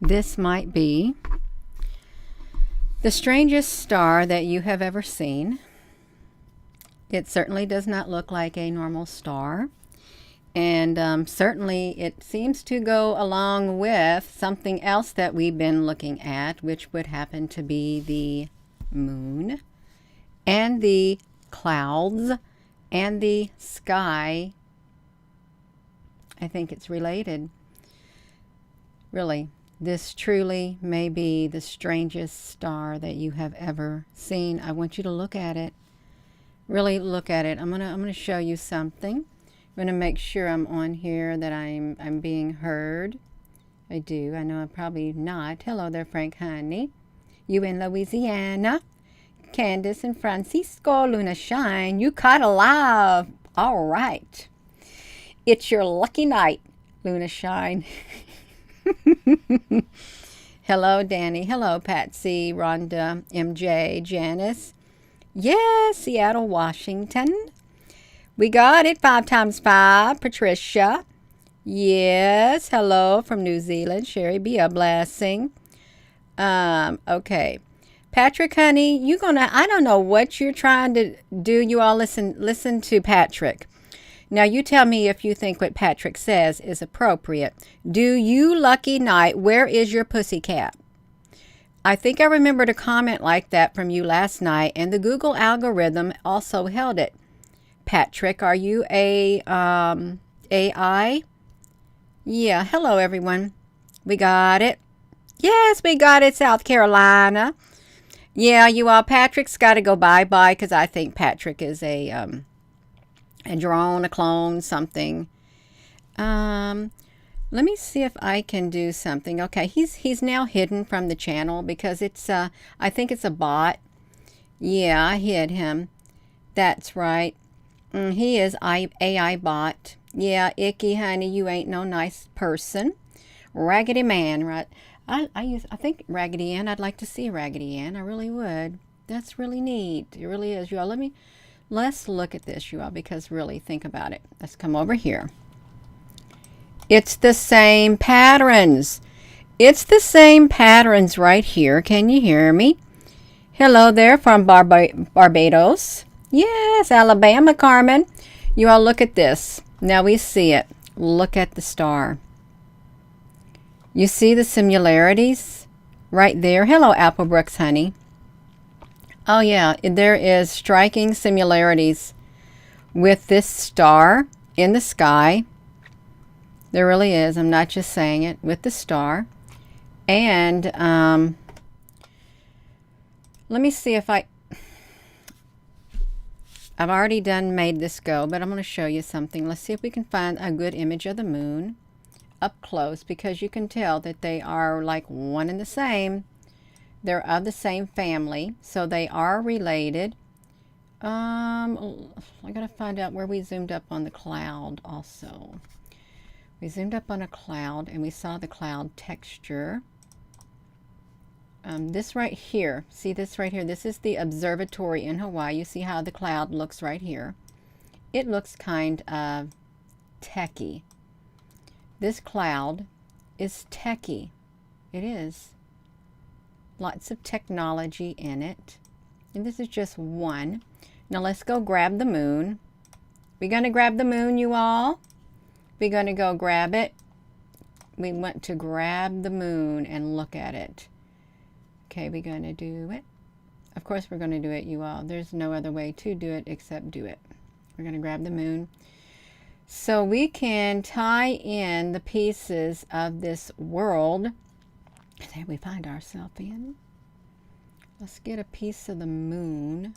This might be the strangest star that you have ever seen. It certainly does not look like a normal star. And certainly it seems to go along with something else that we've been looking at, which would happen to be the moon and the clouds and the sky. I think it's related. Really, this truly may be the strangest star that you have ever seen. I want you to look at it. Really look at it. I'm gonna show you something. I'm going to make sure I'm on here, that I'm being heard. I do. I know I'm probably not. Hello there, Frank Honey. You in Louisiana. Candace and Francisco, Luna Shine. You caught alive. All right. It's your lucky night, Luna Shine. Hello, Danny. Hello, Patsy, Rhonda, MJ, Janice. Yes, Seattle, Washington. We got it. 5 times 5. Patricia. Yes. Hello from New Zealand. Sherry, be a blessing. Okay. Patrick, honey, I don't know what you're trying to do. You all listen to Patrick. Now you tell me if you think what Patrick says is appropriate. Do you, lucky night, where is your pussycat? I think I remembered a comment like that from you last night, and the Google algorithm also held it. Patrick, are you a AI? Yeah, hello everyone. We got it. Yes, we got it, South Carolina. Yeah, you all, Patrick's got to go bye-bye because I think Patrick is a drone, a clone, something. Let me see if I can do something. Okay, he's now hidden from the channel because it's I think it's a bot. Yeah, I hid him. That's right. He is AI bot. Yeah, Icky, honey, you ain't no nice person. Raggedy Man, right? I think Raggedy Ann. I'd like to see Raggedy Ann. I really would. That's really neat. It really is. You all, let's look at this, you all, because really think about it. Let's come over here. It's the same patterns. It's the same patterns right here. Can you hear me? Hello there from Barbados. Yes, Alabama, Carmen. You all look at this. Now we see it. Look at the star. You see the similarities right there. Hello, Applebrooks, honey. Oh, yeah, there is striking similarities with this star in the sky. There really is. I'm not just saying it. With the star. And let me see if I've already made this go, but I'm going to show you something. Let's see if we can find a good image of the moon up close, because you can tell that they are like one and the same. They're of the same family, so they are related. I got to find out where we zoomed up on the cloud also. We zoomed up on a cloud and we saw the cloud texture. This right here, see this right here, this is the observatory in Hawaii. You see how the cloud looks right here. It looks kind of techy. This cloud is techy. It is. Lots of technology in it. And this is just one. Now let's go grab the moon. We're going to grab the moon, you all. We're going to go grab it. We want to grab the moon and look at it. Okay, we're going to do it. Of course we're going to do it, you all. There's no other way to do it except do it. We're going to grab the moon. So we can tie in the pieces of this world that we find ourselves in. Let's get a piece of the moon.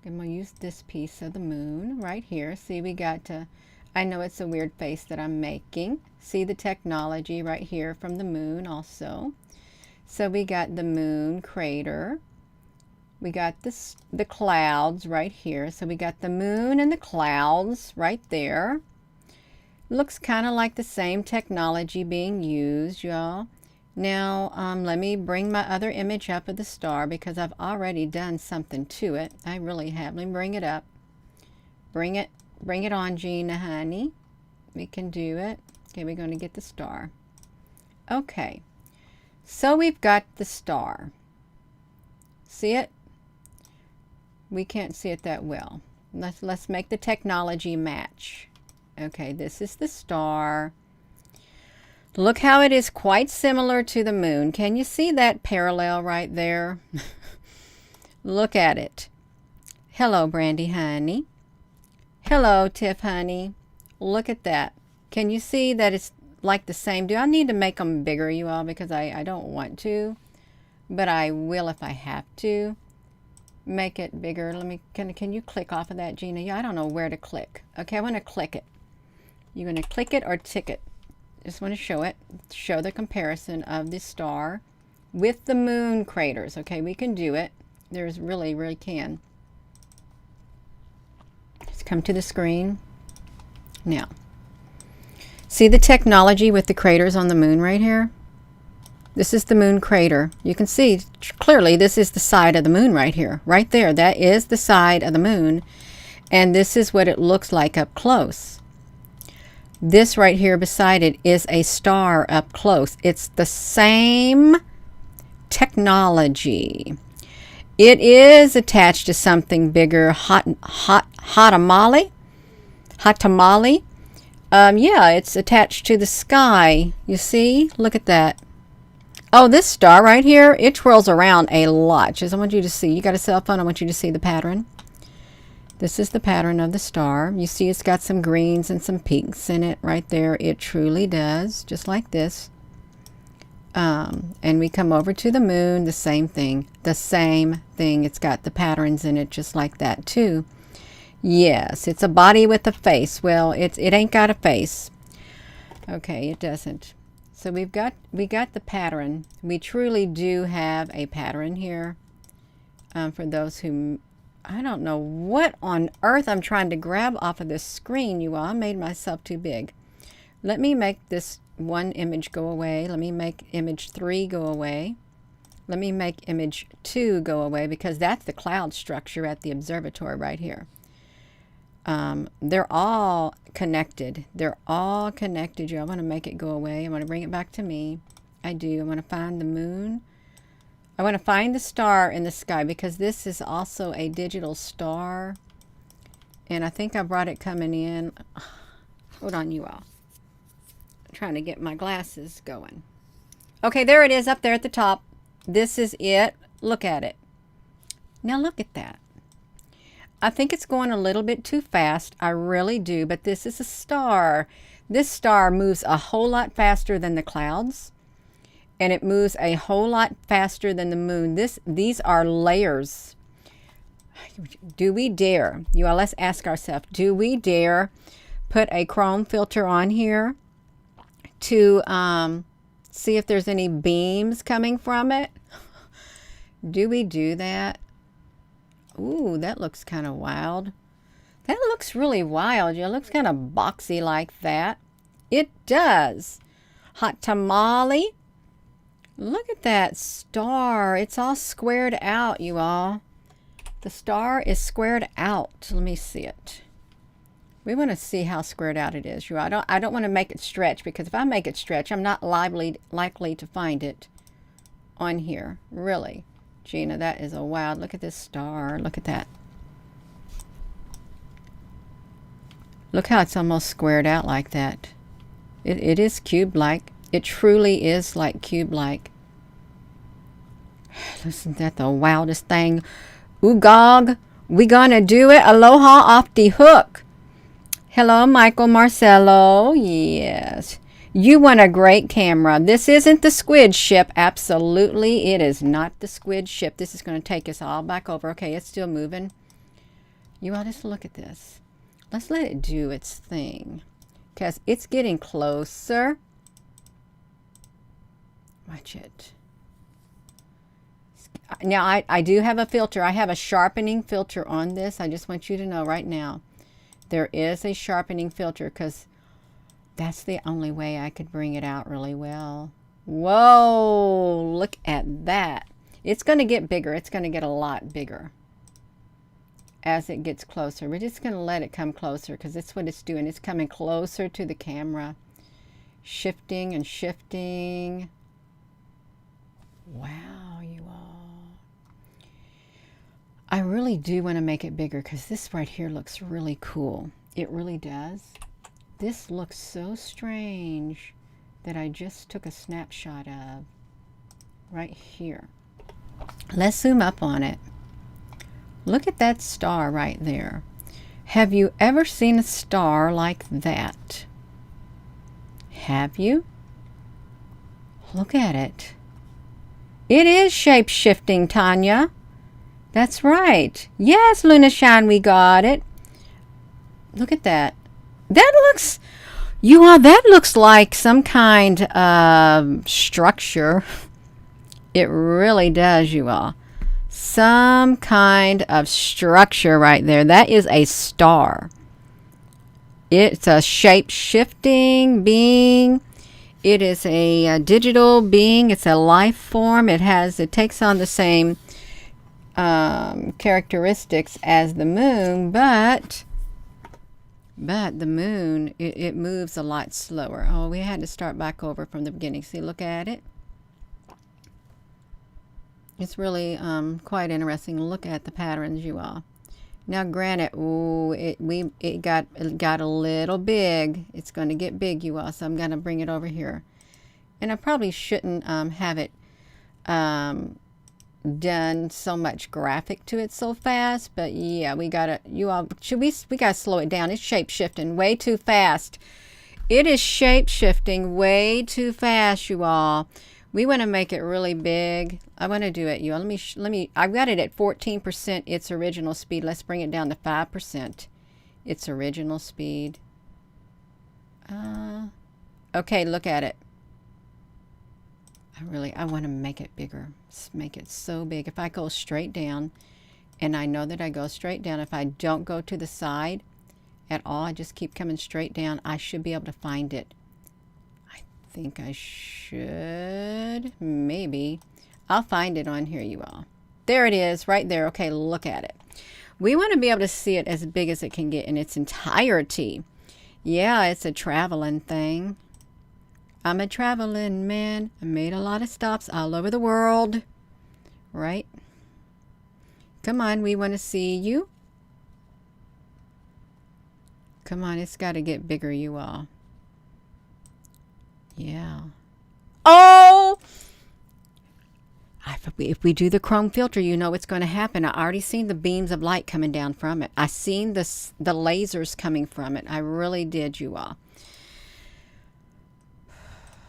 I'm going to use this piece of the moon right here. See, we got to, I know it's a weird face that I'm making. See the technology right here from the moon also. So we got the moon crater. We got the clouds right here. So we got the moon and the clouds right there. Looks kind of like the same technology being used, y'all. Now, let me bring my other image up of the star because I've already done something to it. I really have. Let me bring it up. Bring it on, Gina, honey. We can do it. Okay, we're going to get the star. Okay. So we've got the star. See it? We can't see it that well. Let's make the technology match. Okay, this is the star. Look how it is quite similar to the moon. Can you see that parallel right there? Look at it. Hello, Brandy honey. Hello, Tiff honey. Look at that. Can you see that it's like the same? Do I need to make them bigger, you all? Because I don't want to, but I will if I have to. Make it bigger. Let me, can you click off of that, Gina? Yeah, I don't know where to click. Okay, I want to click it. You're going to click it or tick it. Just want to show it. Show the comparison of the star with the moon craters. Okay, we can do it. There's really can. Let's come to the screen. Now, see the technology with the craters on the moon right here? This is the moon crater. You can see clearly this is the side of the moon right here. Right there. That is the side of the moon. And this is what it looks like up close. This right here beside it is a star up close. It's the same technology. It is attached to something bigger. Hot tamale. Yeah, it's attached to the sky. You see? Look at that. Oh, this star right here, it twirls around a lot. Just I want you to see. You got a cell phone? I want you to see the pattern. This is the pattern of the star. You see it's got some greens and some pinks in it right there. It truly does, just like this. And we come over to the moon, the same thing. The same thing. It's got the patterns in it just like that too. Yes, it's a body with a face. Well, it ain't got a face. Okay, it doesn't. So we got the pattern. We truly do have a pattern here. For those who, I don't know what on earth I'm trying to grab off of this screen, you all. I made myself too big. Let me make this one image go away. Let me make image 3 go away. Let me make image 2 go away because that's the cloud structure at the observatory right here. They're all connected. They're all connected. I want to make it go away. I want to bring it back to me. I do. I want to find the moon. I want to find the star in the sky because this is also a digital star. And I think I brought it coming in. Hold on, you all. I'm trying to get my glasses going. Okay, there it is up there at the top. This is it. Look at it. Now look at that. I think it's going a little bit too fast. I really do. But this is a star. This star moves a whole lot faster than the clouds. And it moves a whole lot faster than the moon. These are layers. Do we dare? You all, let's ask ourselves, do we dare put a chrome filter on here to see if there's any beams coming from it? Do we do that? Ooh, that looks kind of wild. That looks really wild. It looks kind of boxy like that. It does. Hot tamale. Look at that star. It's all squared out, you all. The star is squared out. Let me see it. We want to see how squared out it is. I don't want to make it stretch because if I make it stretch, I'm not likely to find it on here. Really. Gina, that is a wild. Look at this star. Look at that. Look how it's almost squared out like that. It is cube-like. It truly is like cube-like. Isn't that the wildest thing? Ugog, we gonna do it. Aloha off the hook. Hello, Michael Marcello. Yes. You want a great camera. This isn't the squid ship. Absolutely, it is not the squid ship. This is going to take us all back over. Okay, it's still moving. You all just look at this. Let's let it do its thing. Because it's getting closer. Watch it. Now, I do have a filter. I have a sharpening filter on this. I just want you to know right now. There is a sharpening filter because that's the only way I could bring it out really well. Whoa, look at that. It's going to get bigger. It's going to get a lot bigger as it gets closer. We're just going to let it come closer because that's what it's doing. It's coming closer to the camera. Shifting and shifting. Wow, you all. I really do want to make it bigger because this right here looks really cool. It really does. This looks so strange that I just took a snapshot of right here. Let's zoom up on it. Look at that star right there. Have you ever seen a star like that? Have you? Look at it. It is shape-shifting, Tanya. That's right. Yes, Luna Shine, we got it. Look at that. That looks, you all, that looks like some kind of structure. It really does, you all. Some kind of structure right there. That is a star. It's a shape-shifting being. It is a digital being. It's a life form. It takes on the same characteristics as the moon, but the moon, it moves a lot slower. Oh, we had to start back over from the beginning. See, look at it. It's really quite interesting. Look at the patterns, you all. Now, granted, ooh, it got a little big. It's going to get big, you all. So I'm going to bring it over here, and I probably shouldn't have it done so much graphic to it so fast. But yeah, we gotta. You all, we gotta slow it down. It's shape shifting way too fast. It is shape shifting way too fast, you all. We want to make it really big. I want to do it, you all. Let me. I've got it at 14% its original speed. Let's bring it down to 5% its original speed. Okay, look at it. I want to make it bigger. Make it so big. If I go straight down, and I know that I go straight down, if I don't go to the side at all, I just keep coming straight down, I should be able to find it. I think I should. Maybe. I'll find it on here, you all. There it is, right there. Okay, look at it. We want to be able to see it as big as it can get in its entirety. Yeah, it's a traveling thing. I'm a traveling man. I made a lot of stops all over the world. Right? Come on, we want to see you. Come on, it's got to get bigger, you all. Yeah. Oh! If we do the chrome filter, you know what's going to happen. I already seen the beams of light coming down from it. I seen the lasers coming from it. I really did, you all.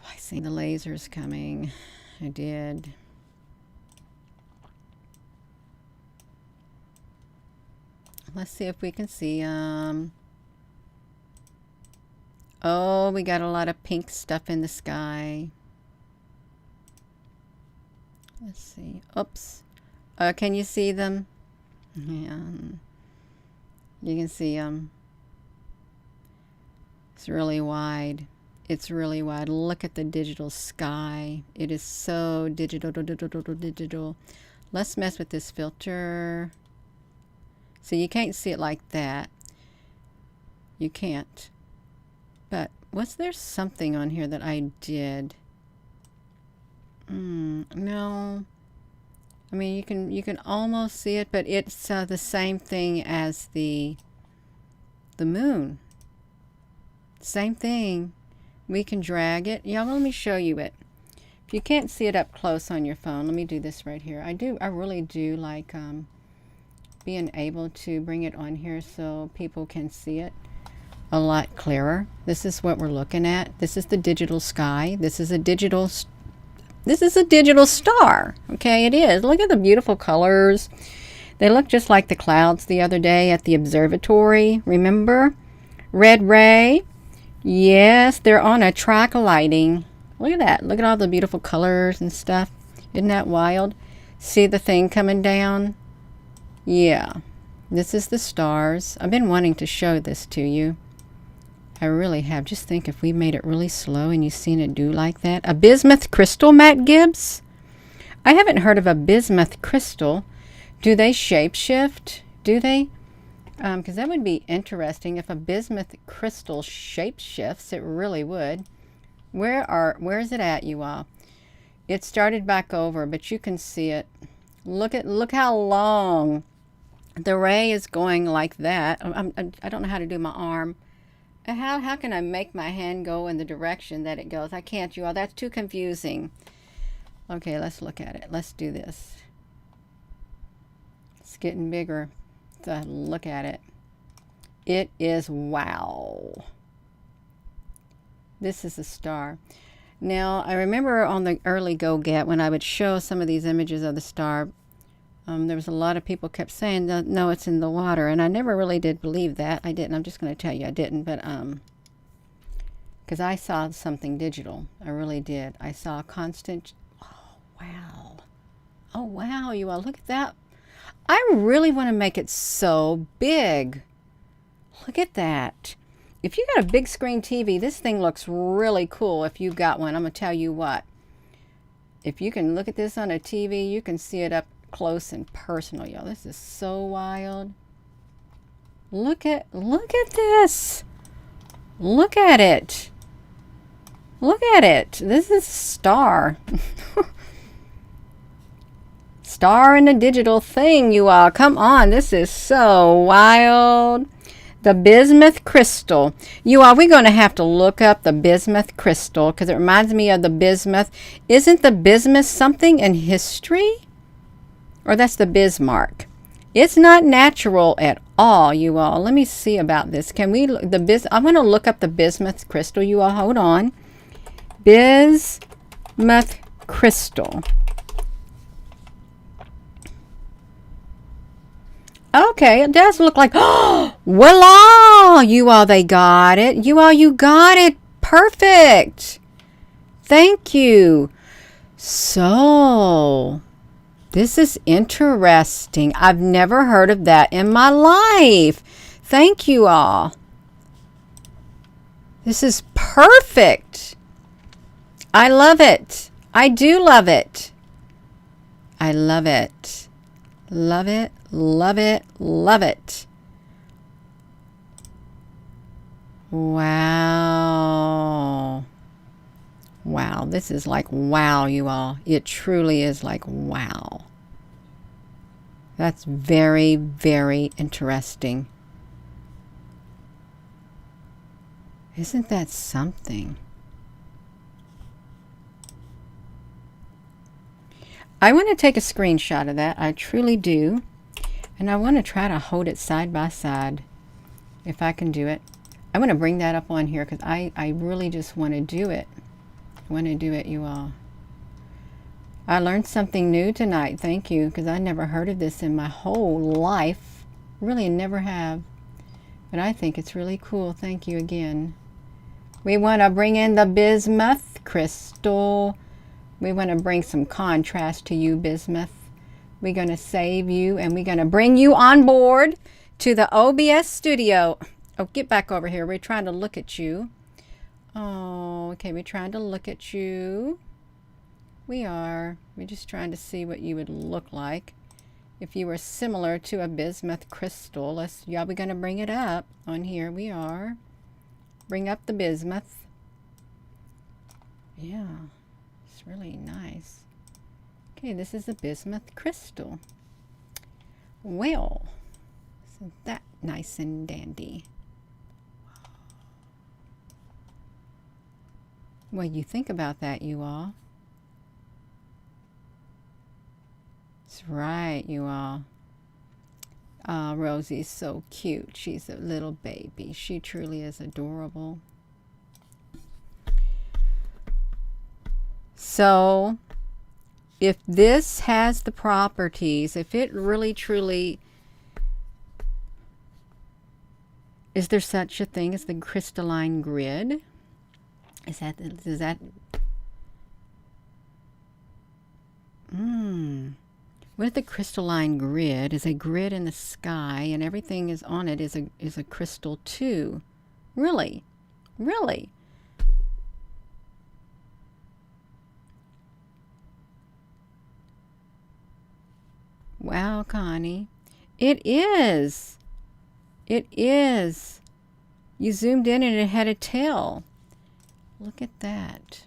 I seen the lasers coming. I did. Let's see if we can see oh, we got a lot of pink stuff in the sky. Let's see. Oops. Can you see them? Yeah. You can see them. It's really wide. It's really wide. Look at the digital sky. It is so digital. Let's mess with this filter. So you can't see it like that. You can't. But was there something on here that I did? No. I mean, you can almost see it, but it's the same thing as the moon. Same thing. We can drag it. Yeah, well, let me show you it. If you can't see it up close on your phone, let me do this right here. I really do like being able to bring it on here so people can see it a lot clearer. This is what we're looking at. This is the digital sky. This is a digital star. Okay, it is. Look at the beautiful colors. They look just like the clouds the other day at the observatory. Remember? Red ray. Yes, they're on a track lighting. Look at that. Look at all the beautiful colors and stuff. Isn't that wild? See the thing coming down? Yeah. This is the stars. I've been wanting to show this to you. I really have. Just think if we made it really slow and you've seen it do like that. A bismuth crystal, Matt Gibbs? I haven't heard of a bismuth crystal. Do they shapeshift? Do they? Because that would be interesting. If a bismuth crystal shapeshifts, it really would. Where is it at, you all? It started back over, but you can see it. Look how long the ray is going like that. I don't know how to do my arm. How can I make my hand go in the direction that it goes? I can't, you all. That's too confusing. Okay, let's look at it. Let's do this. It's getting bigger. So look at it. It is wow. This is a star. Now, I remember on the early Go-Get when I would show some of these images of the star, there was a lot of people kept saying, no, it's in the water. And I never really did believe that. I didn't. I'm just going to tell you I didn't. But because I saw something digital. I really did. I saw a constant. Oh, wow. Oh, wow, you all. Look at that. I really want to make it so big. Look at that. If you got a big screen TV, this thing looks really cool if you've got one. I'm going to tell you what. If you can look at this on a TV, you can see it up close and personal, y'all. This is so wild. Look at this. Look at it. Look at it. This is a star. Star in a digital thing, you all. Come on. This is so wild. The Bismuth Crystal. You all, we're going to have to look up the Bismuth Crystal because it reminds me of the bismuth. Isn't the bismuth something in history? Or that's the Bismarck. It's not natural at all, you all. Let me see about this. Can we, I'm going to look up the Bismuth Crystal, you all. Hold on. Bismuth Crystal. Okay, it does look like, oh, voila! You all, they got it. You all, you got it. Perfect. Thank you. So, this is interesting. I've never heard of that in my life. Thank you all. This is perfect. I love it. I do love it. I love it. Love it. Love it. Love it. Wow. Wow. This is like wow, you all. It truly is like wow. That's very, very interesting. Isn't that something? I want to take a screenshot of that. I truly do. And I want to try to hold it side by side, if I can do it. I want to bring that up on here because I really just want to do it. I want to do it, you all. I learned something new tonight. Thank you, because I never heard of this in my whole life. Really never have. But I think it's really cool. Thank you again. We want to bring in the Bismuth Crystal. We want to bring some contrast to you, Bismuth. We're going to save you, and we're going to bring you on board to the OBS studio. Oh, get back over here. We're trying to look at you. Oh, okay. We're trying to look at you. We are. We're just trying to see what you would look like if you were similar to a Bismuth crystal. Yeah, we're going to bring it up on here. We are. Bring up the bismuth. Yeah, it's really nice. Okay, this is a bismuth crystal. Well, isn't that nice and dandy? Well, you think about that, you all. That's right, you all. Rosie's so cute. She's a little baby. She truly is adorable. So, if this has the properties, if it really truly, is there such a thing as the crystalline grid? Is that what if the crystalline grid is a grid in the sky and everything is on it is a crystal too? Really? Really? Wow, Connie. It is. It is. You zoomed in and it had a tail. Look at that.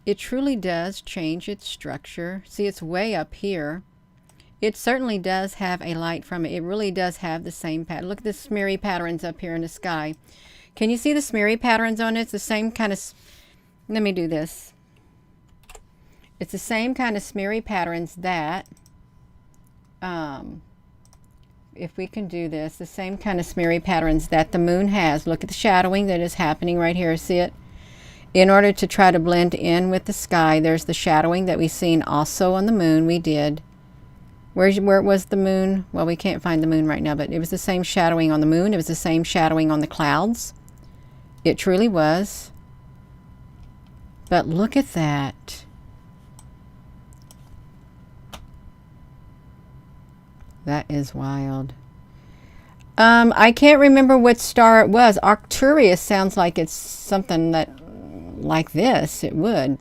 It truly does change its structure. See, it's way up here. It certainly does have a light from it. It really does have the same pattern. Look at the smeary patterns up here in the sky. Can you see the smeary patterns on it? It's the same kind of... Let me do this. It's the same kind of smeary patterns that... if we can do this, the same kind of smeary patterns that the moon has. Look at the shadowing that is happening right here. See it? In order to try to blend in with the sky, there's the shadowing that we've seen also on the moon. We did. Where was the moon? Well, we can't find the moon right now, but it was the same shadowing on the moon. It was the same shadowing on the clouds. It truly was. But look at that. That is wild. I can't remember what star it was. Arcturus sounds like it's something that, like this, it would.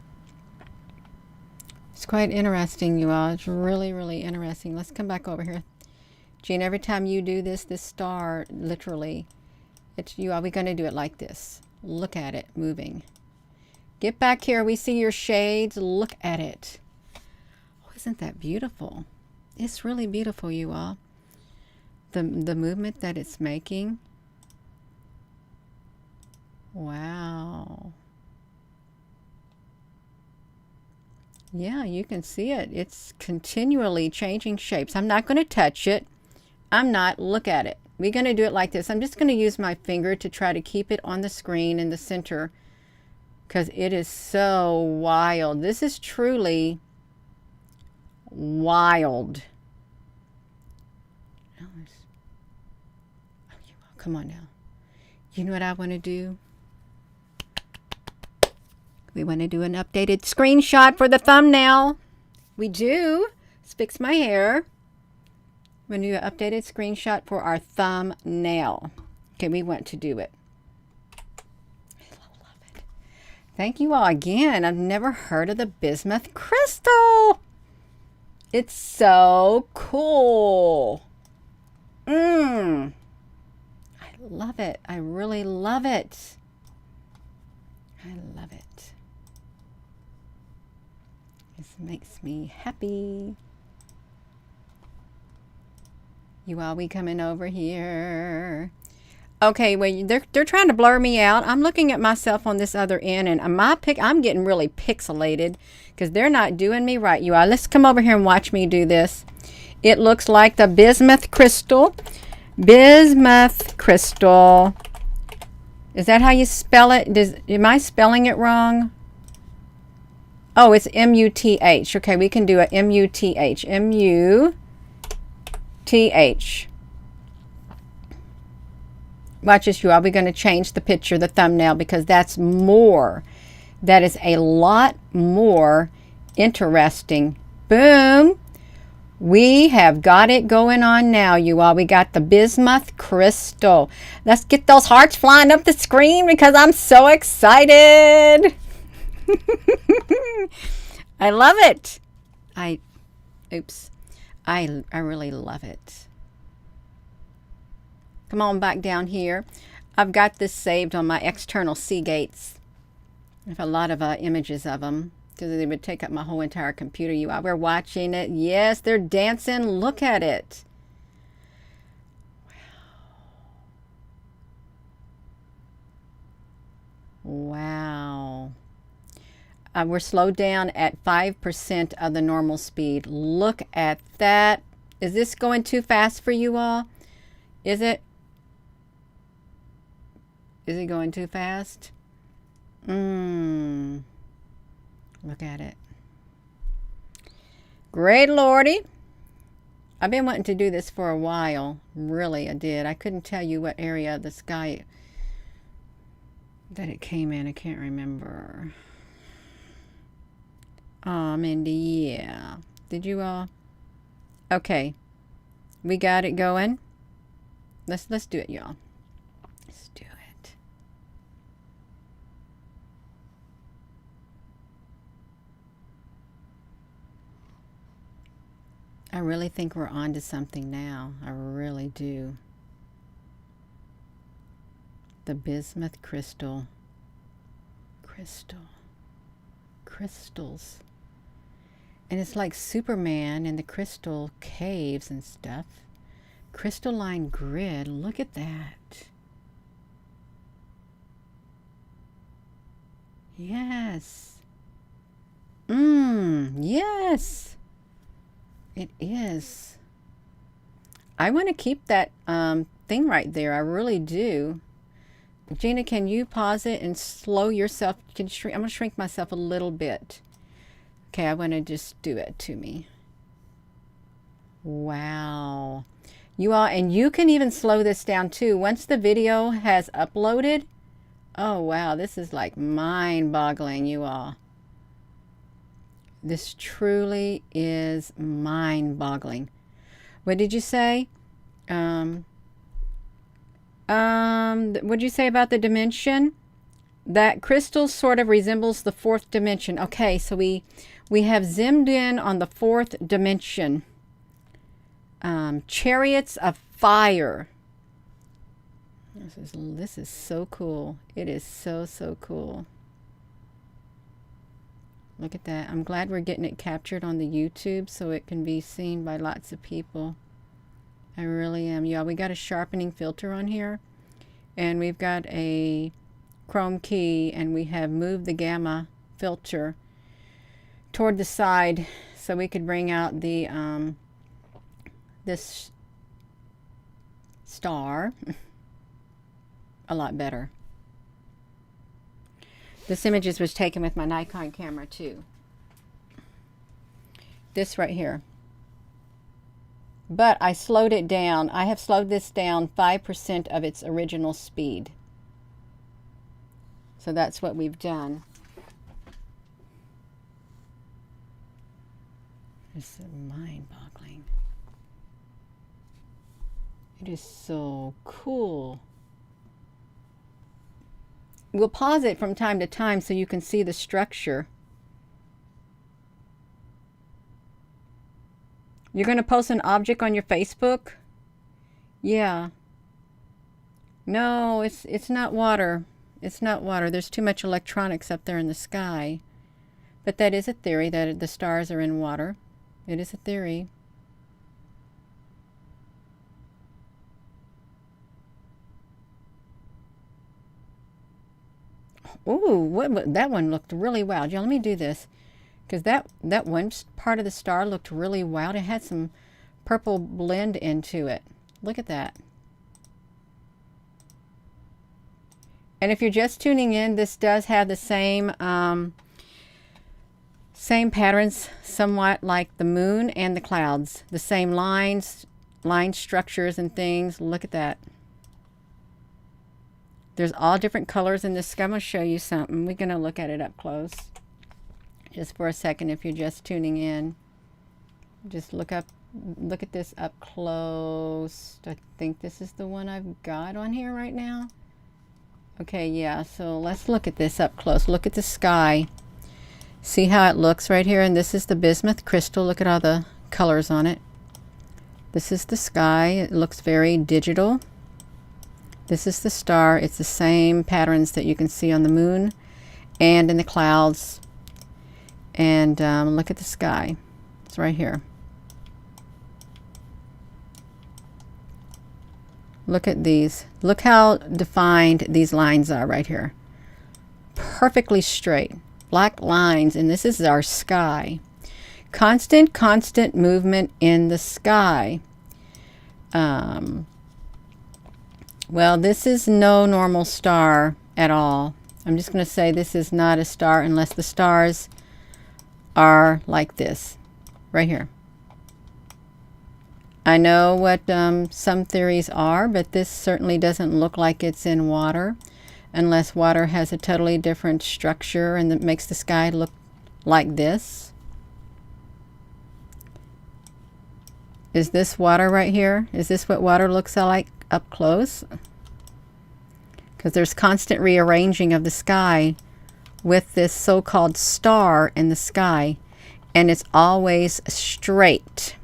It's quite interesting, you all. It's really, really interesting. Let's come back over here. Jean, every time you do this star, literally, it's you. Are we going to do it like this? Look at it moving. Get back here. We see your shades. Look at it. Oh, isn't that beautiful? It's really beautiful, you all. The movement that it's making. Wow. Yeah, you can see it. It's continually changing shapes. I'm not going to touch it. I'm not. Look at it. We're going to do it like this. I'm just going to use my finger to try to keep it on the screen in the center because it is so wild. This is truly wild. Come on now. You know what I want to do? We want to do an updated screenshot for the thumbnail. We do. Let's fix my hair. We're going to do an updated screenshot for our thumbnail. Okay, we want to do it. I love it. Thank you all again. I've never heard of the Bismuth Crystal. It's so cool. I love it. I really love it. I love it. This makes me happy. You all be coming over here. Okay, well, they're trying to blur me out. I'm looking at myself on this other end, and I'm getting really pixelated because they're not doing me right. You all, let's come over here and watch me do this. It looks like the Bismuth Crystal. Bismuth Crystal. Is that how you spell it? Am I spelling it wrong? Oh, it's M-U-T-H. Okay, we can do a M-U-T-H. M-U-T-H. Watch this, you all. We're going to change the picture, the thumbnail, because that's more. That is a lot more interesting. Boom. We have got it going on now, you all. We got the Bismuth Crystal. Let's get those hearts flying up the screen because I'm so excited. I love it. I really love it. Come on back down here. I've got this saved on my external Seagates. I have a lot of images of them because they would take up my whole entire computer. You all, we're watching it. Yes, they're dancing. Look at it. Wow. We're slowed down at 5% of the normal speed. Look at that. Is this going too fast for you all? Is it? Is it going too fast? Look at it. Great Lordy. I've been wanting to do this for a while. Really, I did. I couldn't tell you what area of the sky that it came in. I can't remember. Mindy, yeah. Did you all? Okay. We got it going. Let's do it, y'all. Let's do it. I really think we're on to something now. I really do. The Bismuth Crystal. crystal. Crystals. And it's like Superman in the crystal caves and stuff. Crystalline grid. Look at that. Yes. Yes. It is. I want to keep that thing right there. I really do. Gina, can you pause it and slow yourself? I'm going to shrink myself a little bit. Okay, I want to just do it to me. Wow. You all, and you can even slow this down too. Once the video has uploaded, oh wow, this is like mind-boggling, you all. This truly is mind-boggling. What did you say? What did you say about the dimension? That crystal sort of resembles the fourth dimension. Okay, so we have zoomed in on the fourth dimension. Chariots of fire. This is so cool. It is so cool. Look at that. I'm glad we're getting it captured on the YouTube so it can be seen by lots of people. I really am. Yeah, we got a sharpening filter on here, and we've got a chrome key, and we have moved the gamma filter toward the side so we could bring out the this star a lot better. This image was taken with my Nikon camera too. This right here. But I slowed it down. I have slowed this down 5% of its original speed. So that's what we've done. It's mind-boggling. It is so cool. We'll pause it from time to time so you can see the structure. You're going to post an object on your Facebook? Yeah. No, it's not water. It's not water. There's too much electronics up there in the sky. But that is a theory, that the stars are in water. It is a theory. Ooh, that one looked really wild. Yeah, let me do this. Because that one part of the star looked really wild. It had some purple blend into it. Look at that. And if you're just tuning in, this does have the same same patterns, somewhat like the moon and the clouds. The same lines, line structures and things. Look at that. There's all different colors in this. I'm going to show you something. We're going to look at it up close. Just for a second, if you're just tuning in. Just look at this up close. I think this is the one I've got on here right now. Okay, yeah, so let's look at this up close. Look at the sky. See how it looks right here? And this is the bismuth crystal. Look at all the colors on it. This is the sky. It looks very digital. This is the star. It's the same patterns that you can see on the moon and in the clouds. And look at the sky. It's right here. Look at these. Look how defined these lines are right here. Perfectly straight. Black lines. And this is our sky. Constant movement in the sky. Well, this is no normal star at all. I'm just going to say this is not a star unless the stars are like this, right here. I know what some theories are, but this certainly doesn't look like it's in water, unless water has a totally different structure and that makes the sky look like this. Is this water right here? Is this what water looks like up close? Because there's constant rearranging of the sky with this so-called star in the sky, and it's always straight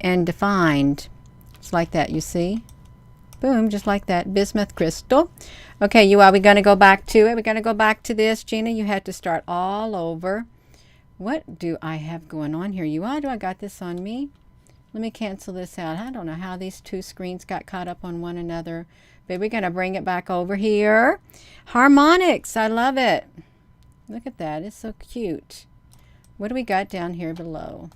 and defined. It's like that, you see? Boom, just like that. Bismuth crystal. Okay, you are we going to go back to it? We're going to go back to this. Gina, you had to start all over. What do I have going on here? You all, do I got this on me? Let me cancel this out. I don't know how these two screens got caught up on one another. But we're going to bring it back over here. Harmonics. I love it. Look at that. It's so cute. What do we got down here below?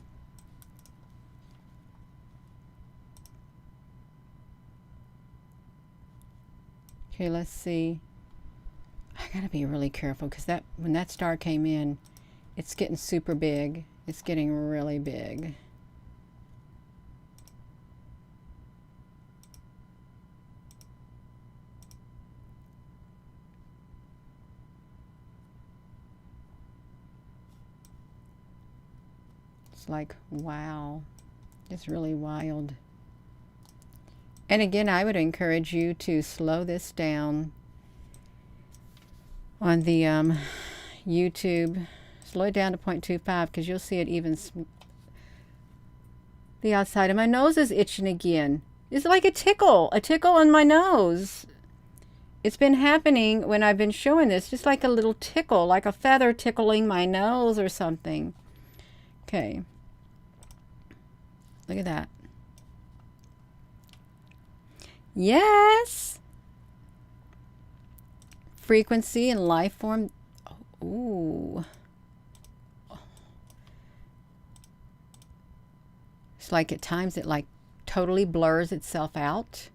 Okay, let's see. I got to be really careful because when that star came in, it's getting super big. It's getting really big. Like, wow, it's really wild. And again, I would encourage you to slow this down on the YouTube. Slow it down to 0.25 because you'll see it even. The outside of my nose is itching again. It's like a tickle on my nose. It's been happening when I've been showing this, just like a little tickle, like a feather tickling my nose or something. Okay. Look at that. Yes. Frequency and life form. Ooh. It's like at times it like totally blurs itself out.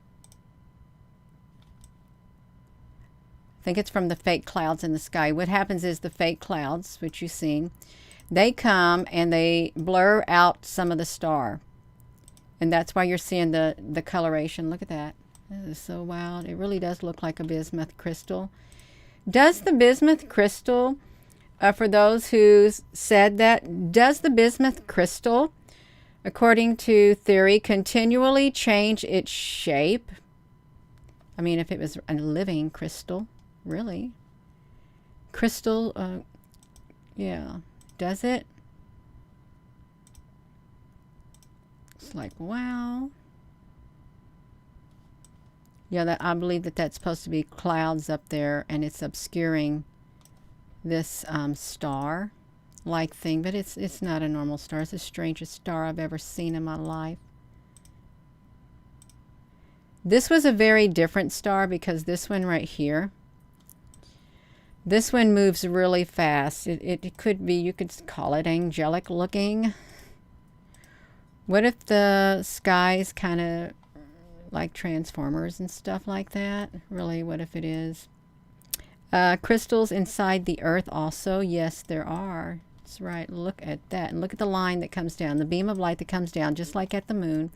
I think it's from the fake clouds in the sky. What happens is the fake clouds, which you've seen, they come and they blur out some of the star. And that's why you're seeing the coloration. Look at that. That is so wild. It really does look like a bismuth crystal. Does the bismuth crystal, for those who said that, does the bismuth crystal, according to theory, continually change its shape? I mean, if it was a living crystal, really. Crystal, yeah. Does it? It's like, wow. Yeah, I believe that's supposed to be clouds up there, and it's obscuring this star-like thing, but it's not a normal star. It's the strangest star I've ever seen in my life. This was a very different star because this one right here, this one moves really fast. It could be, you could call it angelic looking. What if the sky's kind of like Transformers and stuff like that? Really, what if it is? Crystals inside the earth also. Yes, there are. That's right. Look at that. And look at the line that comes down. The beam of light that comes down, just like at the moon.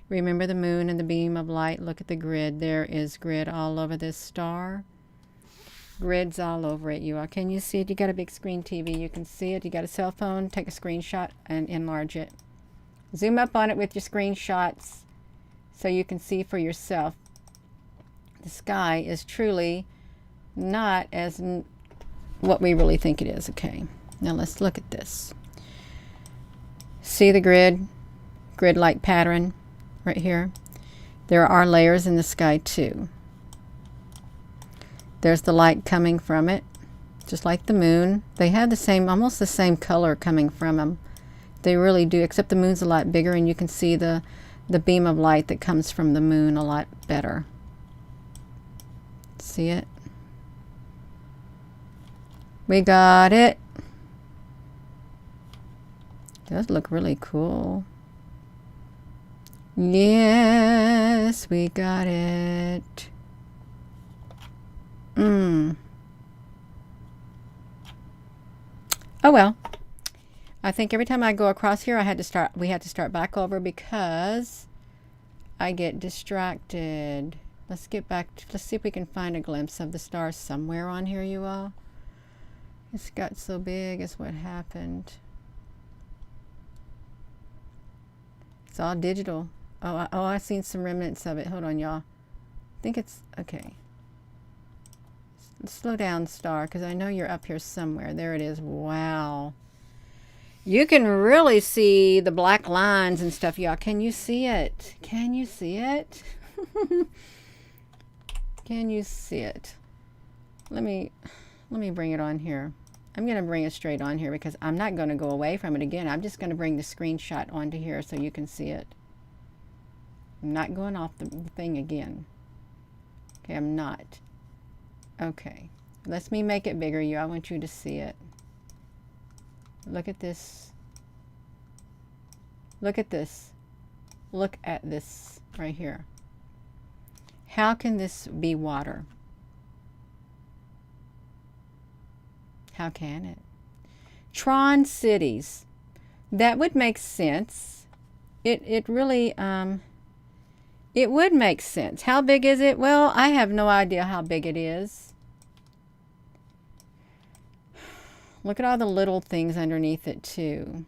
Remember the moon and the beam of light. Look at the grid. There is grid all over this star. Grids all over it. You all. Can you see it? You got a big screen TV. You can see it. You got a cell phone. Take a screenshot and enlarge it. Zoom up on it with your screenshots so you can see for yourself. The sky is truly not as what we really think it is. Okay, now let's look at this. See the grid-like pattern right here? There are layers in the sky too. There's the light coming from it, just like the moon. They have the same, almost the same color coming from them. They really do, except the moon's a lot bigger, and you can see the beam of light that comes from the moon a lot better. See it? We got it. It does look really cool. Yes, we got it. Oh well. I think every time I go across here, we had to start back over because I get distracted. Let's get back. Let's see if we can find a glimpse of the stars somewhere on here, you all. It's got so big is what happened. It's all digital. Oh, I've seen some remnants of it. Hold on, y'all. I think it's okay. Slow down, star, because I know you're up here somewhere. There it is. Wow. You can really see the black lines and stuff, y'all. Can you see it? Can you see it? Can you see it? let me bring it on here. I'm going to bring it straight on here because I'm not going to go away from it again. I'm just going to bring the screenshot onto here so you can see it. I'm not going off the thing again. Okay, I'm not. Okay, let me make it bigger. I want you to see it. Look at this. Look at this. Look at this right here. How can this be water? How can it? Tron cities. That would make sense. It really, it would make sense. How big is it? Well, I have no idea how big it is. Look at all the little things underneath it too.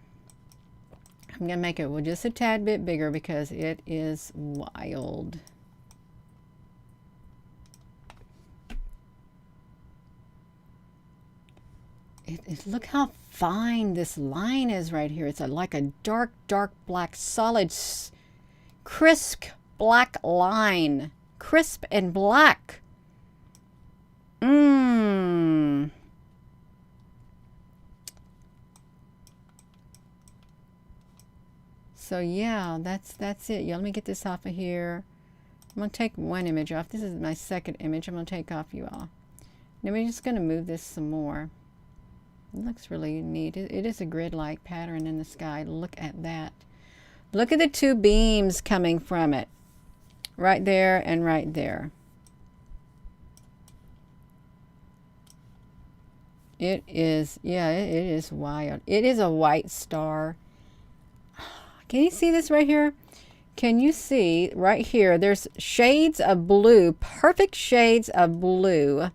I'm going to make it just a tad bit bigger because it is wild. Look how fine this line is right here. It's like a dark, dark black, solid, crisp black line. Crisp and black. So yeah, that's it. Yeah, let me get this off of here. I'm going to take one image off. This is my second image I'm going to take off you all. Now we're just going to move this some more. It looks really neat. It is a grid-like pattern in the sky. Look at that. Look at the two beams coming from it. Right there and right there. It is, yeah, it is wild. It is a white star. Can you see this right here? Can you see right here? There's shades of blue, perfect shades of blue.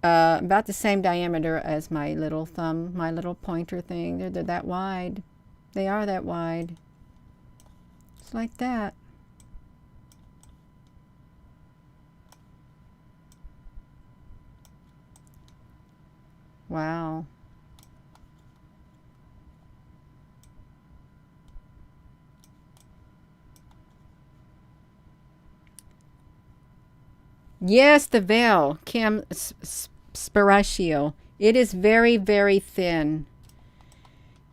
About the same diameter as my little thumb, my little pointer thing. They're that wide. They are that wide. It's like that. Wow. Yes, the veil, Kim Spiratio. It is very, very thin.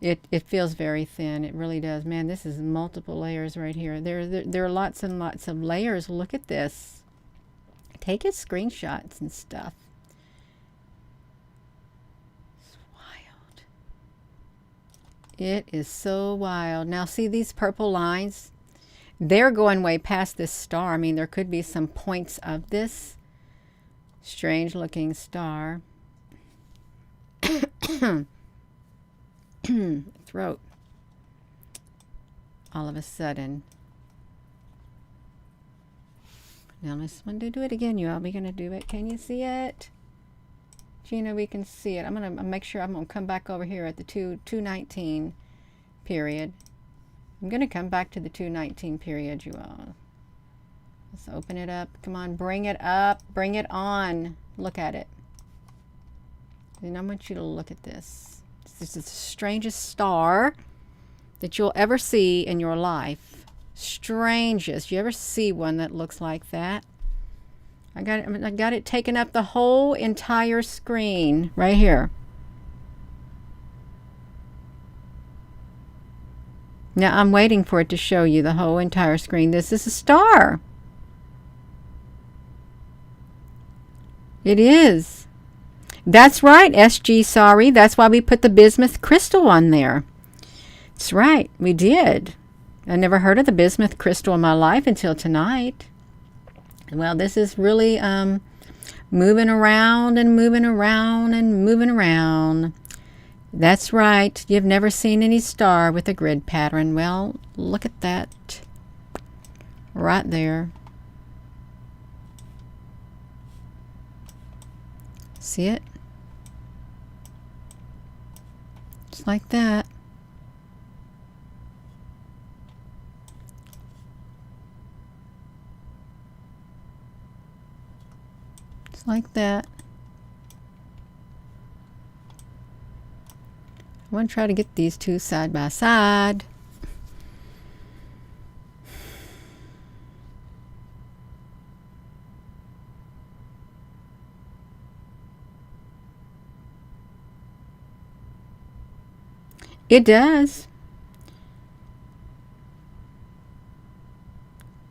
It feels very thin. It really does. Man, this is multiple layers right here. There are lots and lots of layers. Look at this. Take his screenshots and stuff. It's wild. It is so wild. Now see these purple lines? They're going way past this star. I mean, there could be some points of this strange looking star. Throat. All of a sudden. Now let's do it again, you all. We're going to do it. Can you see it? Gina, we can see it. I'm going to make sure I'm going to come back over here at the 219 period. I'm going to come back to the 219 period, you all. Let's open it up. Come on, bring it up. Bring it on. Look at it. And I want you to look at this. This is the strangest star that you'll ever see in your life. Strangest. You ever see one that looks like that? I got it taken up the whole entire screen right here. Now I'm waiting for it to show you the whole entire screen. This is a star. It is. That's right, SG, sorry. That's why we put the bismuth crystal on there. That's right, we did. I never heard of the bismuth crystal in my life until tonight. Well, this is really moving around and moving around and moving around. That's right. You've never seen any star with a grid pattern. Well, look at that. Right there. See it? Just like that. Just like that. I want to try to get these two side by side. It does.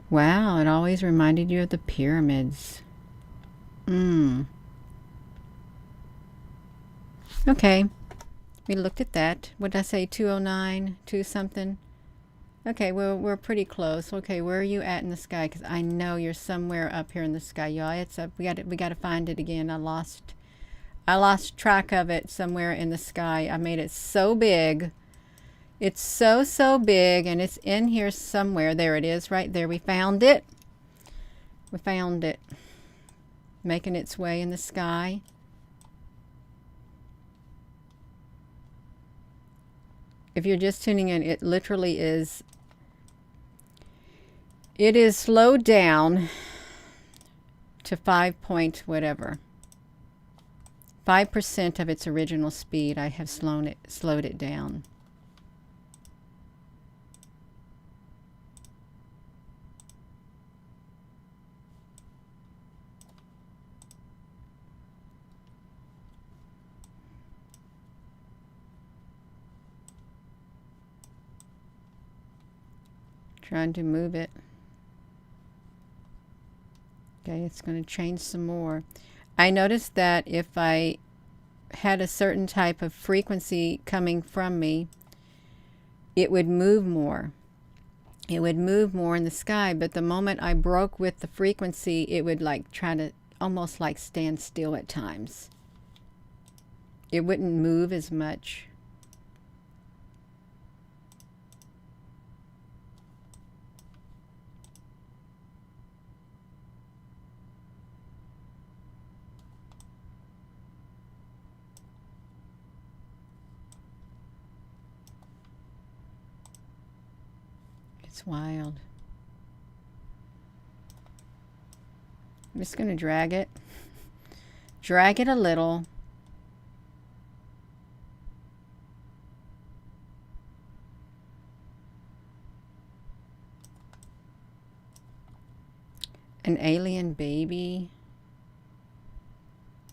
Wow, it always reminded you of the pyramids. Okay, we looked at that. What did I say? 209, 2 something. Okay, well, we're pretty close. Okay, where are you at in the sky? Because I know you're somewhere up here in the sky, y'all. It's up. We got to find it again. I lost track of it somewhere in the sky. I made it so big. It's so big, and it's in here somewhere. There it is, right there. We found it. We found it. Making its way in the sky. If you're just tuning in, it literally is. It is slowed down to 5 point whatever. 5% of its original speed. I have slowed it down. Trying to move it. Okay, it's going to change some more. I noticed that if I had a certain type of frequency coming from me, it would move more. It would move more in the sky, but the moment I broke with the frequency, it would like try to almost like stand still at times. It wouldn't move as much. It's wild. I'm just going to drag it. Drag it a little. An alien baby.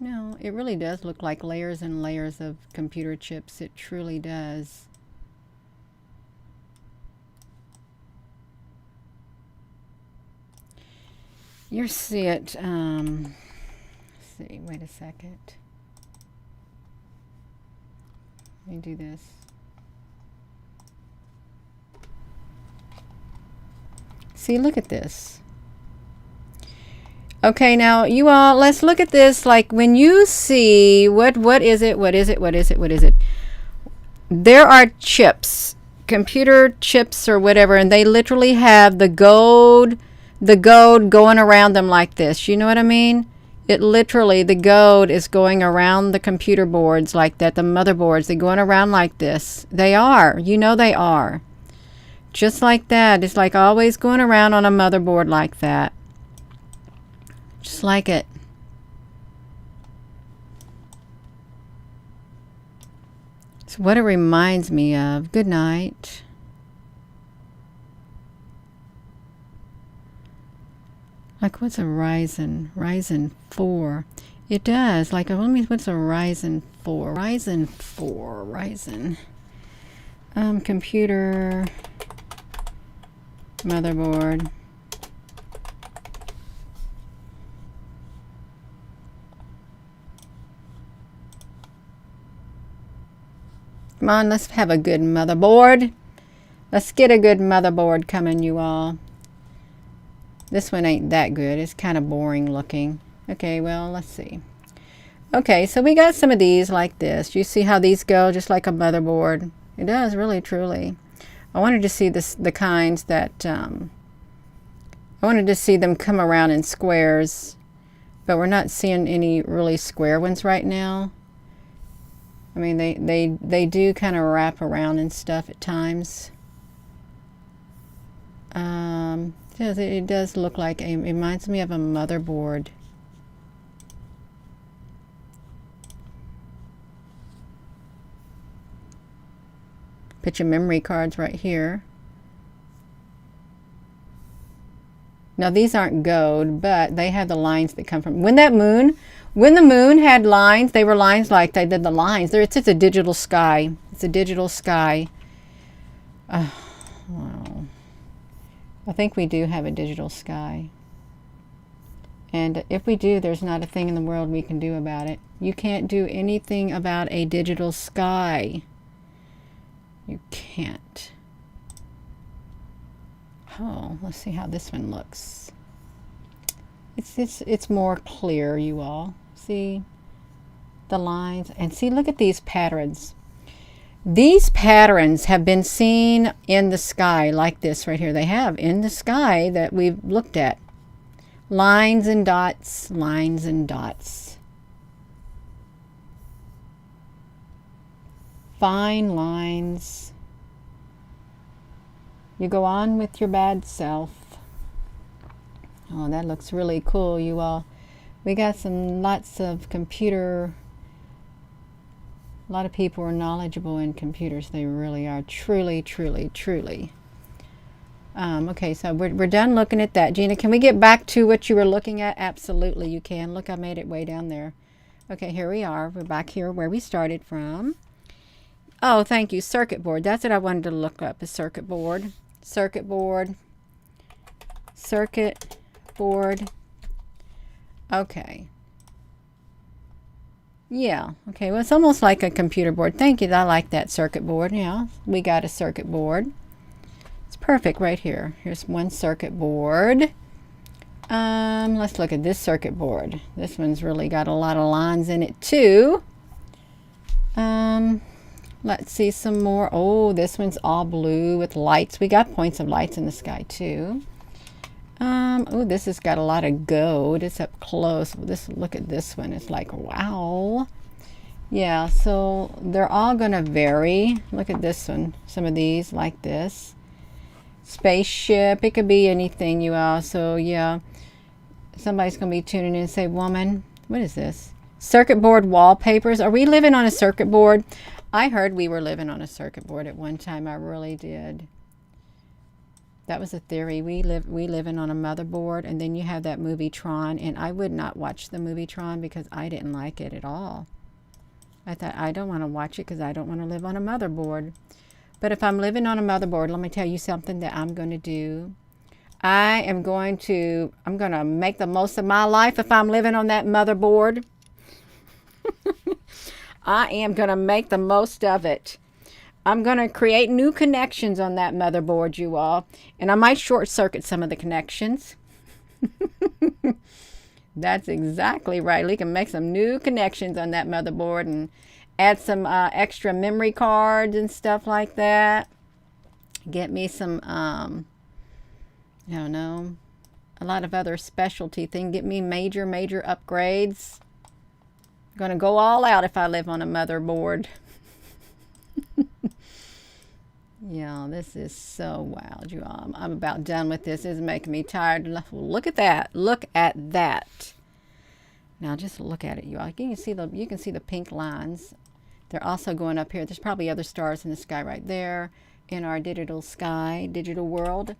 No, it really does look like layers and layers of computer chips. It truly does. You see it, let's see, wait a second. Let me do this. See, look at this. Okay, now you all, let's look at this. Like when you see, what is it? There are chips, computer chips or whatever, and they literally have the gold going around them like this. You know what I mean? It literally, the gold is going around the computer boards like that, the motherboards, they're going around like this. They are. You know they are. Just like that. It's like always going around on a motherboard like that. Just like it. It's what it reminds me of. Good night. Like what's a Ryzen? Ryzen 4. It does. Like what's a Ryzen 4? Ryzen 4. Ryzen. Computer. Motherboard. Come on, let's have a good motherboard. Let's get a good motherboard coming, you all. This one ain't that good. It's kind of boring looking. Okay, well, let's see. Okay, so we got some of these like this. You see how these go just like a motherboard? It does, really, truly. I wanted to see the kinds that, I wanted to see them come around in squares, but we're not seeing any really square ones right now. I mean, they do kind of wrap around and stuff at times. It does look like it reminds me of a motherboard. Put your memory cards right here. Now these aren't gold, but they have the lines that come from when the moon had lines. They were lines like they did the lines. It's just a digital sky. It's a digital sky. Well, I think we do have a digital sky. And if we do, there's not a thing in the world we can do about it. You can't do anything about a digital sky. You can't. Oh, let's see how this one looks. It's more clear, you all. See the lines? And see, look at these patterns. These patterns have been seen in the sky like this right here. They have in the sky that we've looked at. Lines and dots, lines and dots. Fine lines. You go on with your bad self. Oh, that looks really cool, you all. We got lots of computer. A lot of people are knowledgeable in computers. They really are. Truly, truly, truly. Okay, so we're done looking at that. Gina, can we get back to what you were looking at? Absolutely, you can. Look, I made it way down there. Okay, here we are. We're back here where we started from. Oh, thank you. Circuit board. That's what I wanted to look up, a circuit board. Circuit board. Circuit board. Okay. Yeah. Okay, well, it's almost like a computer board. Thank you. I like that circuit board. Yeah, we got a circuit board. It's perfect right here. Here's one circuit board. Let's look at this circuit board. This one's really got a lot of lines in it too. Let's see some more. Oh, this one's all blue with lights. We got points of lights in the sky too. Oh, this has got a lot of gold. It's up close. Look at this one. It's like, wow. Yeah, so they're all going to vary. Look at this one. Some of these like this. Spaceship. It could be anything, you all. So, yeah. Somebody's going to be tuning in and say, woman, what is this? Circuit board wallpapers. Are we living on a circuit board? I heard we were living on a circuit board at one time. I really did. That was a theory. We living on a motherboard, and then you have that movie Tron, and I would not watch the movie Tron because I didn't like it at all. I thought, I don't want to watch it because I don't want to live on a motherboard. But if I'm living on a motherboard, let me tell you something that I'm going to do. I'm going to make the most of my life if I'm living on that motherboard. I am going to make the most of it. I'm going to create new connections on that motherboard, you all. And I might short circuit some of the connections. That's exactly right. We can make some new connections on that motherboard and add some extra memory cards and stuff like that. Get me some, I don't know, a lot of other specialty things. Get me major upgrades. I'm going to go all out if I live on a motherboard. Yeah, this is so wild, you all. I'm about done with this. It's making me tired. Look at that. Look at that. Now just look at it, you all. You can see the pink lines. They're also going up here. There's probably other stars in the sky right there in our digital sky, digital world.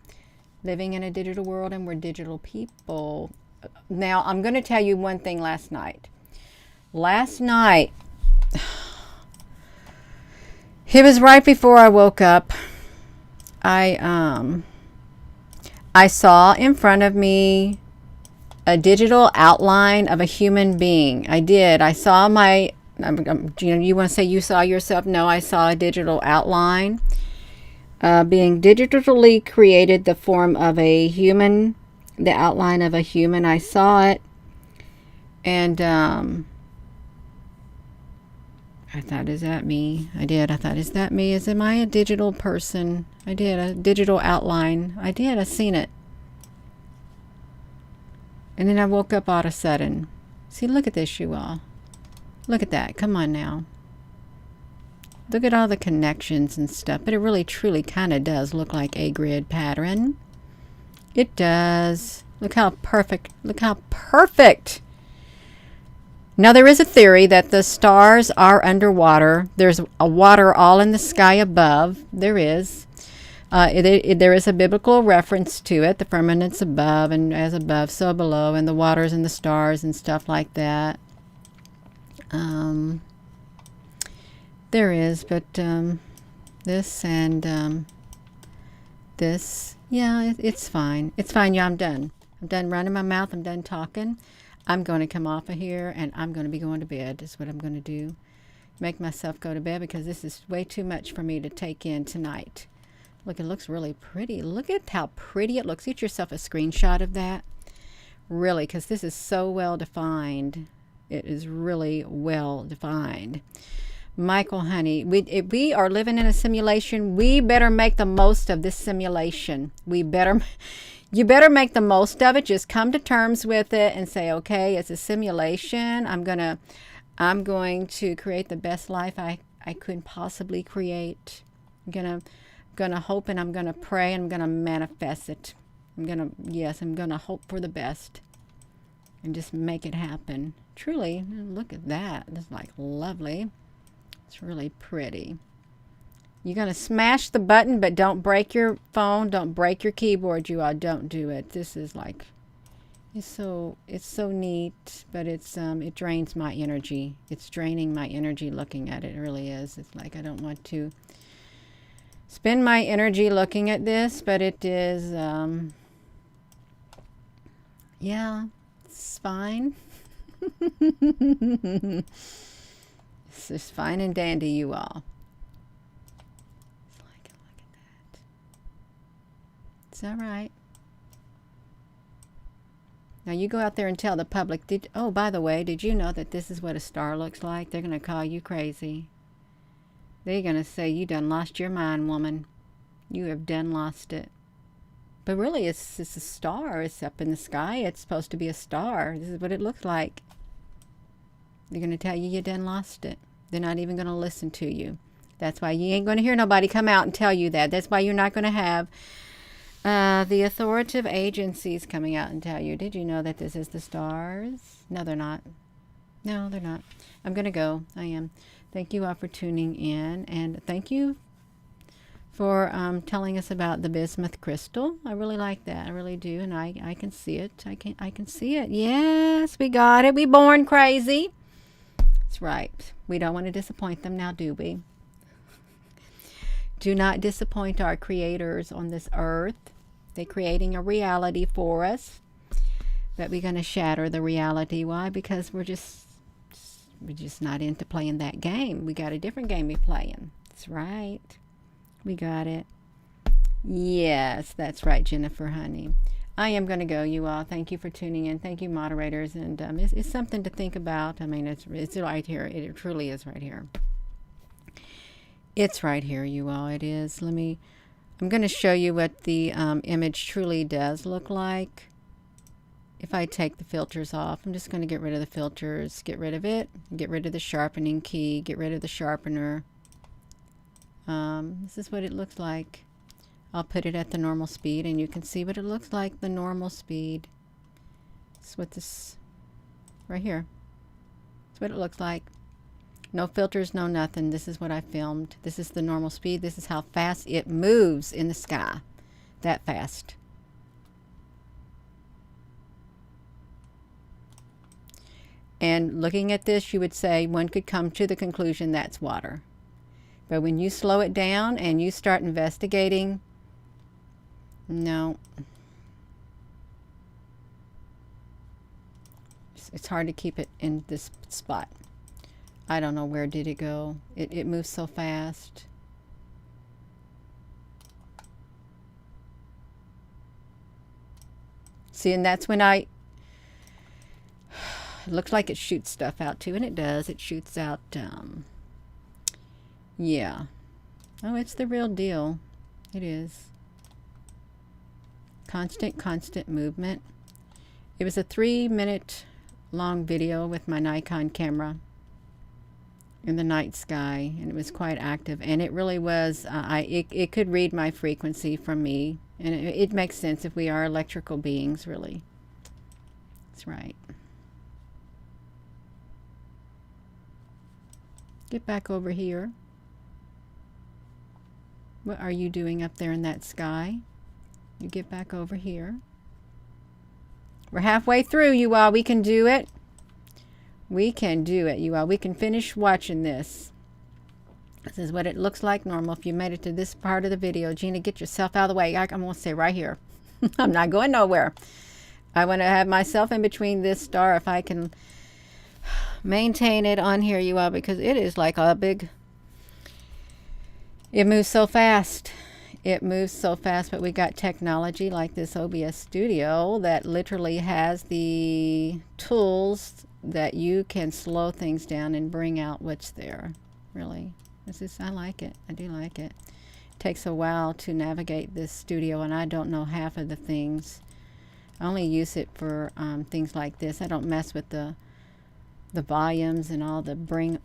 Living in a digital world, and we're digital people. Now, I'm going to tell you one thing last night. Last night, it was right before I woke up. I saw in front of me a digital outline of a human being. I did. I saw my, you want to say you saw yourself? No, I saw a digital outline being digitally created, the form of a human, the outline of a human. I saw it, and I thought, is that me? I did. I thought, is that me? Am I a digital person? I did. A digital outline. I did. I seen it. And then I woke up all of a sudden. See, look at this, you all. Look at that. Come on now. Look at all the connections and stuff. But it really, truly kind of does look like a grid pattern. It does. Look how perfect. Look how perfect. Now, there is a theory that the stars are underwater. There's a water all in the sky above. There is. There is a biblical reference to it. The firmament's above, and as above, so below, and the waters and the stars and stuff like that. There There is, but this and this, yeah, it's fine. It's fine. Yeah, I'm done. I'm done running my mouth. I'm done talking. I'm going to come off of here, and I'm going to be going to bed is what I'm going to do. Make myself go to bed because this is way too much for me to take in tonight. Look, it looks really pretty. Look at how pretty it looks. Get yourself a screenshot of that. Really, because this is so well defined. It is really well defined. Michael, honey, if we are living in a simulation, we better make the most of this simulation. You better make the most of it. Just come to terms with it and say, okay, it's a simulation. I'm going to create the best life I could possibly create. I'm gonna hope, and I'm gonna pray, and I'm gonna manifest it. I'm gonna hope for the best and just make it happen. Truly, look at that. It's like lovely. It's really pretty. You're gonna smash the button, but don't break your phone. Don't break your keyboard, you all. Don't do it. This is like, it's so neat, but it drains my energy. It's draining my energy looking at it. It really is. It's like I don't want to spend my energy looking at this, but it is yeah, it's fine. It's just fine and dandy, you all. It's like, look at that. It's all right. Now you go out there and tell the public, oh, by the way, did you know that this is what a star looks like? They're going to call you crazy. They're going to say, you done lost your mind, woman. You have done lost it. But really, it's a star. It's up in the sky. It's supposed to be a star. This is what it looks like. They're going to tell you done lost it. They're not even going to listen to you. That's why you ain't going to hear nobody come out and tell you that. That's why you're not going to have the authoritative agencies coming out and tell you, did you know that this is the stars? No, they're not. No, they're not. I'm going to go. I am. Thank you all for tuning in. And thank you for telling us about the bismuth crystal. I really like that. I really do. And I can see it. I can see it. Yes, we got it. We born crazy. That's right. We don't want to disappoint them now, do we? Do not disappoint our creators on this earth. They're creating a reality for us, but we're going to shatter the reality. Why? Because we're just not into playing that game. We got a different game we're playing. That's right. We got it. Yes, that's right, Jennifer, honey. I am going to go, you all. Thank you for tuning in. Thank you, moderators. And it's something to think about. I mean, it's right here. It truly is right here. It's right here, you all. It is. I'm going to show you what the image truly does look like. If I take the filters off, I'm just going to get rid of the filters. Get rid of it. Get rid of the sharpening key. Get rid of the sharpener. This is what it looks like. I'll put it at the normal speed, and you can see what it looks like, the normal speed. It's what this, right here. It's what it looks like. No filters, no nothing. This is what I filmed. This is the normal speed. This is how fast it moves in the sky. That fast. And looking at this, you would say one could come to the conclusion that's water. But when you slow it down and you start investigating, no. It's hard to keep it in this spot. I don't know, where did it go? It moves so fast. See, and that's when it looks like it shoots stuff out too, and it does. It shoots out, yeah. Oh, it's the real deal. It is. Constant movement. It was a 3-minute long video with my Nikon camera in the night sky, and it was quite active, and it really was, it could read my frequency from me, and it makes sense if we are electrical beings, really. That's right. Get back over here. What are you doing up there in that sky? You get back over here. We're halfway through, you all. We can do it. We can do it, you all. We can finish watching this. This is what it looks like normal. If you made it to this part of the video, Gina, get yourself out of the way. I'm going to stay right here. I'm not going nowhere. I want to have myself in between this star if I can maintain it on here, you all, because it is like a big, it moves so fast. It moves so fast, but we got technology like this OBS Studio that literally has the tools that you can slow things down and bring out what's there. Really, I like it. I do like it. It takes a while to navigate this studio, and I don't know half of the things. I only use it for things like this. I don't mess with the volumes and all the bring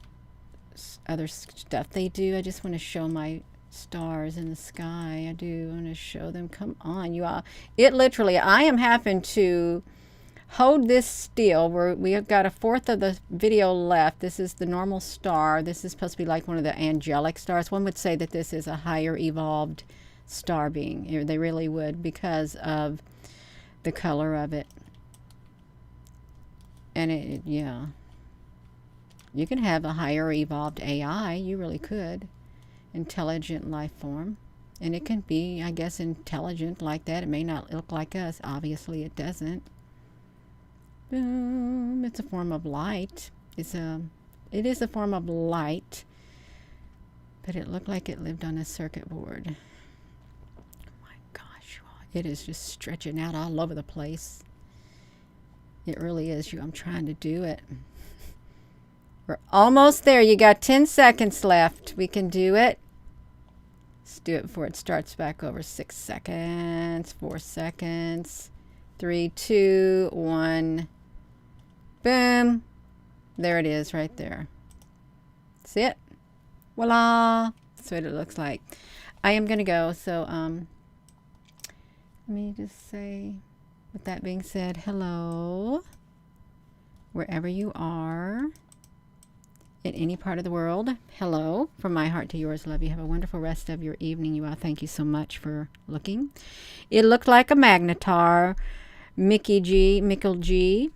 other stuff they do. I just want to show my stars in the sky. I do want to show them. Come on, you all. It literally, I am having to hold this still. We have got a fourth of the video left. This is the normal star. This is supposed to be like one of the angelic stars. One would say that this is a higher evolved star being. They really would, because of the color of it. And yeah, you can have a higher evolved AI. You really could. Intelligent life form, and it can be, I guess, intelligent like that. It may not look like us. Obviously it doesn't. Boom. It's a form of light. It is a form of light, but it looked like it lived on a circuit board. Oh my gosh, it is just stretching out all over the place. It really is. I'm trying to do it. We're almost there. You got 10 seconds left. We can do it. Let's do it before it starts back over. 6 seconds, 4 seconds, 3, 2, 1. Boom. There it is right there. See it? Voila. That's what it looks like. I am going to go. So, let me just say, with that being said, hello, wherever you are. In any part of the world, hello, from my heart to yours. Love you. Have a wonderful rest of your evening, you all. Thank you so much for looking. It looked like a magnetar. Mickle G.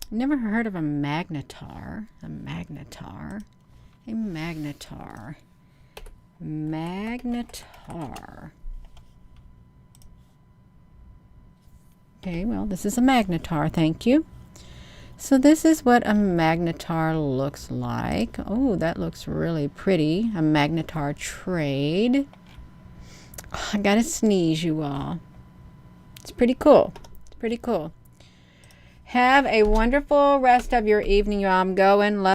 Never heard of a magnetar. A magnetar. Okay, well, this is a magnetar. Thank you. So this is what a magnetar looks like. Oh, that looks really pretty. A magnetar trade. Oh, I gotta sneeze, you all. It's pretty cool. It's pretty cool. Have a wonderful rest of your evening, you all. I'm going.